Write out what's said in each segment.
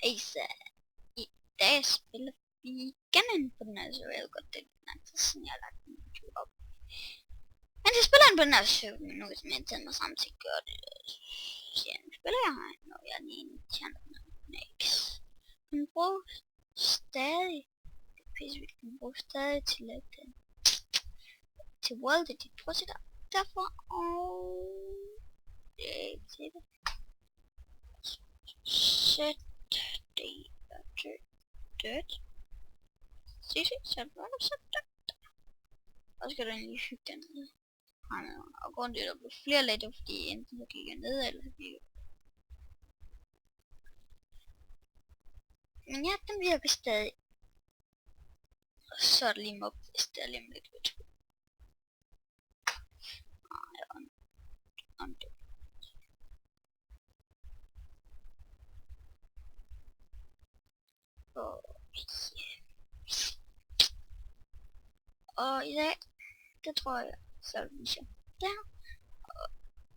Hejsa, i dag spiller vi igen ind på den her server. Jeg ved godt, det er lang tid siden jeg har lagt en video op. Men jeg spiller ind på den her server nu, som jeg tænder mig sammen til at gøre det. Nu spiller jeg her, når jeg lige tjener den next. Den bruger stadig, det er pissevildt, den bruger stadig til at til World Edit Project derfor, og det er ikke sikkert. Sæt det til dødt. Se, så er det så dødt. Og så skal du egentlig hygge den ned. Og grunden til at der bliver flere later, fordi enten så gik jeg ned, eller så gik jeg. Men ja, den virker stadig. Og så er det lige mob, hvis det er lige lidt ved. Og i dag, det tror jeg, så er det sjovt. Der.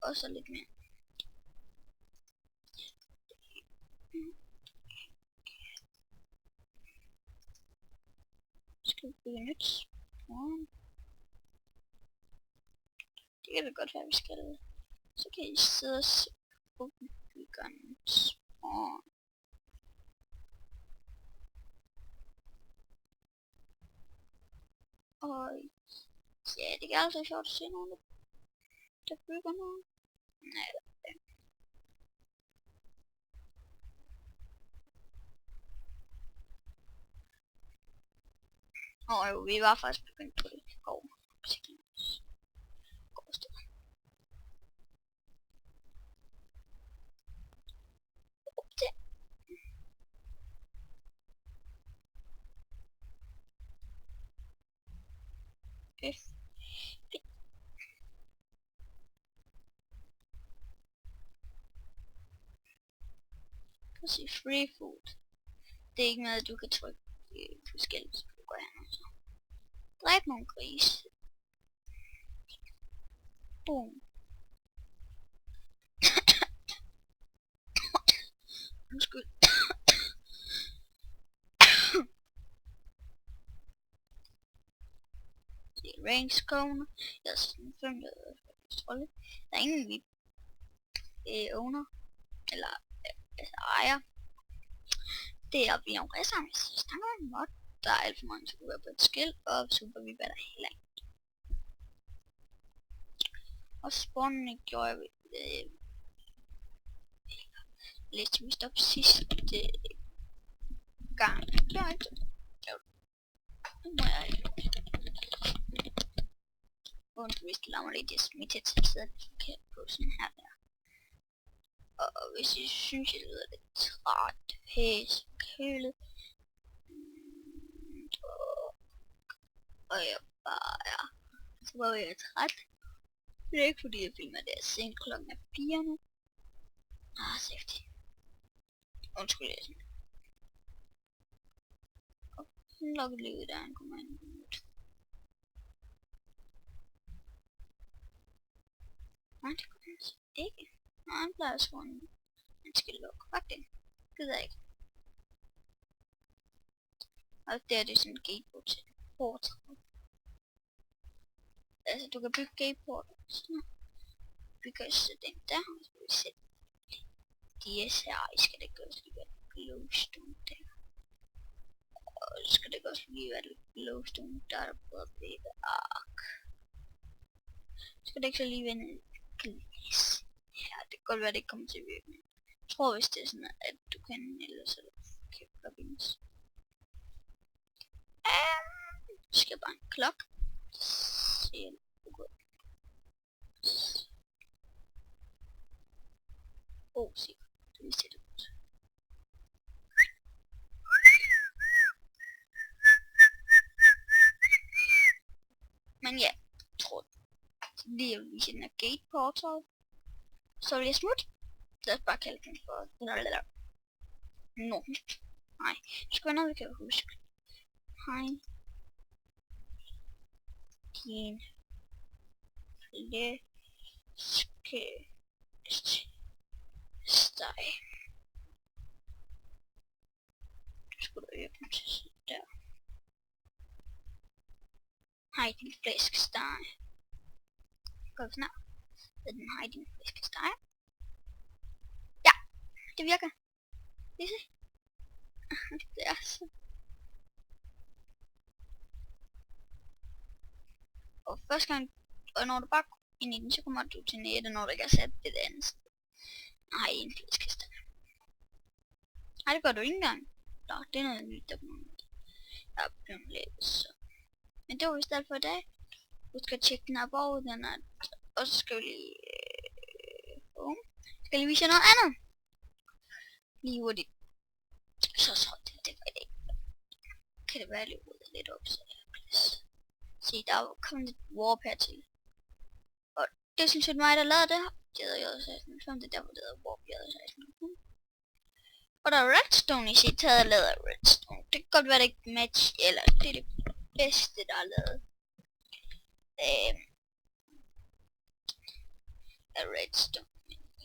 Og så lidt mere. Skal vi bygge nyt spawn? Det kan det godt være, vi skal. Så kan I sidde og se på byggeren spawn. Og ja, det er altid sjovt at se nogen, der bygger noget. Nej, jo, vi var faktisk begyndt på det. Kan se free food. Det er ikke noget, du kan trykke forskelligt, så du går hen og så. Dræb nogle grise. Boom. Undskyld. Det er range cone. Jeg har sådan 5 trolde. Der er ingen vi owner. Eller ejer. Det er vi om resten. Hvis vi snakker om mod, der er alt for mange super på et skill, og super vi der heller ikke. Og spawnen gjorde vi lidt vi stoppede sidste gang. Gjorde jeg ikke? Jo. Nu må jeg ikke. Undvist lader mig lidt smittet til at sidde forkert på sådan her der. Og hvis I synes jeg lyder lidt træt, pæs, kølet, og jeg bare er, så var jeg træt. Det er ikke fordi jeg filmer det sent klokken 4 nu. Safety. Undskyld jeg sådan. Og den lukker lige ud der, han kommer ind i minut. Nej, det kunne han så ikke. Nej, han plejer at skrive en. Han skal lukke. Fuck det. Gider jeg ikke. Og der er det sådan en gateport til portal. Altså, du kan bygge gateporter. Sådan. Bygger jeg så den der, og så vil vi sætte DS her. I skal det også lige være glowstone der. Og så skal det også lige være glowstone der, der både bliver ark. Så skal det ikke så lige være en glas. Ja, det kan godt være, det ikke kommer til at virke. Jeg tror, hvis det er sådan, at du kan, ellers er det forkert plugins. Så skal jeg bare en klok. Se, sikkert. Det vil sætte ud. Men ja, jeg tror lige at vise den her gate portal. Så vil jeg smutte. Lad os bare kalde den for no. Nej, det skal være noget vi kan huske. Hej. Din flæskesteg. skulle du øge den til der. Hej din flæskesteg. Går vi snart. Ved den hej din flæskesteg. Ja, det virker. Lige se. Det er så. Og første gang, og når du bare går ind i den, så kommer du til nettet, når du ikke har sat det andet sted. Nej, en flæskesteg. Nej, det gør du ikke engang. Nå, det er noget nyt, der er blevet lidt, så. Men det var vist alt for i dag. Du skal tjekke den her bog, den er, og så skal vi lige, skal lige vise jer noget andet. Lige hurtigt. Så tror jeg, det var det. Kan det være lige ryddet lidt op, så der er plads. Se, der er kommet lidt warp her til. Og det synes jeg mig, der lavede det her. Det hedder J1605, det er derfor det hedder warp J1605. Og der er redstone i sit taget lavet af redstone. Det kan godt være det ikke match, eller det er det bedste der er lavet. Af redstone.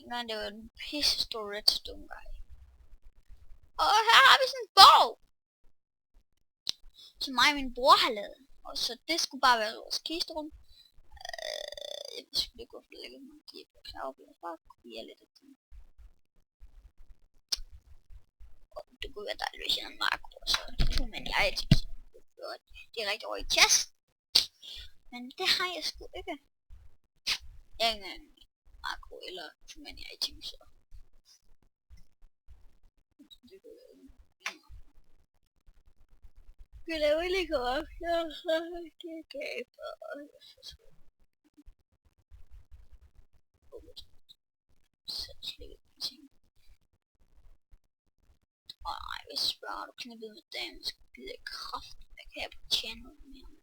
Men det var en pisse stor redstone guy. Og her har vi sådan en bog, som mig og min bror har lavet. Og så det skulle bare være vores kisterum. Jeg skulle ikke gå for lækkert mig at give på klavbladet. Bare kopiere lidt af det. Og det kunne være dejligt, hvis jeg havde en makro, og så tog man i items. Det er rigtig over i chest. Men det har jeg sgu ikke. Jeg har ikke en makro eller too many items, så. Det kunne være jeg laver lige godt. Det er gaber. Så slet ting. Nej, hvis spørger du knippet med dagen, så gider jeg kraft. Jeg kan have på channel mere.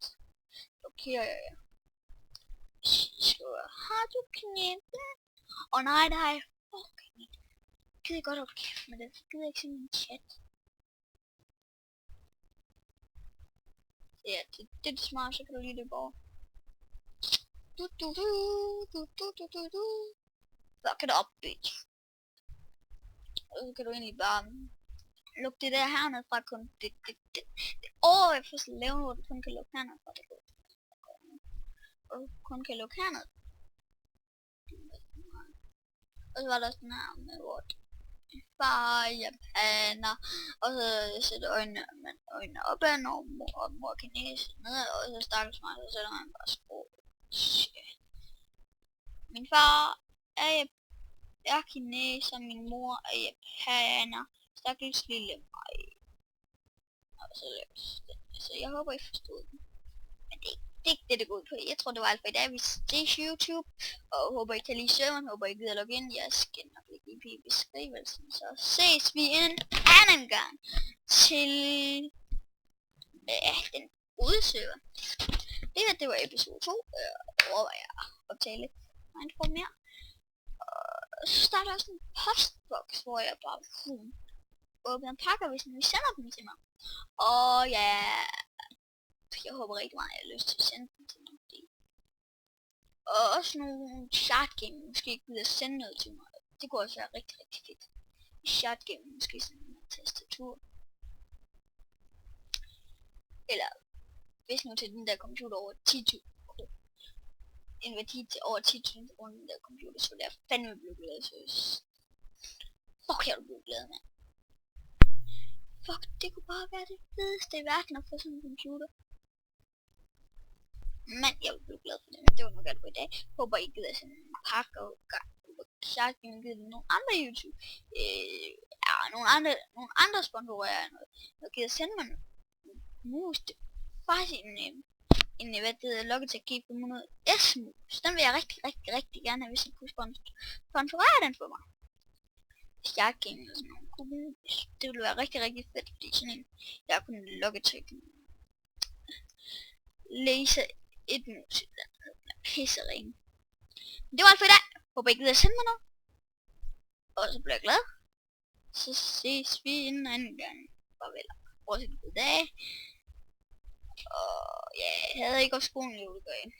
Blokerer jeg. Skriver, har du knippet? Nej, det har jeg. Okay. Gider jeg godt holde kæft med det. Så gider jeg ikke se min chat. Ja, det er det smart, så kan du lide det bare. Fuck it up, bitch. Og så kan du egentlig bare lukke det der hernede fra kun det. Jeg får så lavet, hvor du kun kan lukke hernede fra det. Og du kun kan lukke hernede. Og så var der sådan her med hvor far, japaner, og så sætter øjnene opad, og mor kinese ned, og så stakkels mig, så sætter man bare sprog. Min far er kineser, min mor er japaner, stakkels lille mig. Og så jeg håber I forstod den. Men det er ikke det går ud på. Jeg tror det var alt for i dag. Vi ses YouTube, og håber I kan lide serveren, håber I gider logge ind. Jeg skal nok lægge i beskrivelsen, så ses vi en anden gang til den udserver. Det her, det var episode 2, overvejer jeg at optage lidt Minecraft mere. Og så starter også en postbox, hvor jeg bare åbner pakker, hvis I sender dem til mig. Og ja, jeg håber rigtig meget, at jeg har lyst til at sende dem til mig. Og også nogle shardgame, måske gider at sende noget til mig. Det kunne også være rigtig, rigtig fedt. Shardgame, måske sådan en tastatur. Eller hvis nu til den der computer over 10.000 kroner. En værdi til over 10.000 kroner den der computer, så det er fandme blevet glad, så fuck, jeg er blevet glad, mand. Fuck, det kunne bare være det fedeste i verden at få sådan en computer. Men jeg blev glad for det, men det var nok alt for i dag. Håber I gider sådan en pakke og klart giver nogle andre YouTube. Nogle andre sponsorer og gider sende mig noget mus. Faktisk en hvad det hedder, Logitech G500 S-mus. Den vil jeg rigtig gerne have, hvis I kunne sponsorere den for mig. Shardgame eller sådan noget. Det ville være rigtig fedt, fordi sådan en, jeg kunne Logitech laser et mus i den pissering. Det var alt for i dag. Håber I gider sende mig noget. Og så bliver jeg glad. Så ses vi en anden gang. Farvel. Fortsæt en god dag. Og ja, jeg havde ikke også skolen i julegave.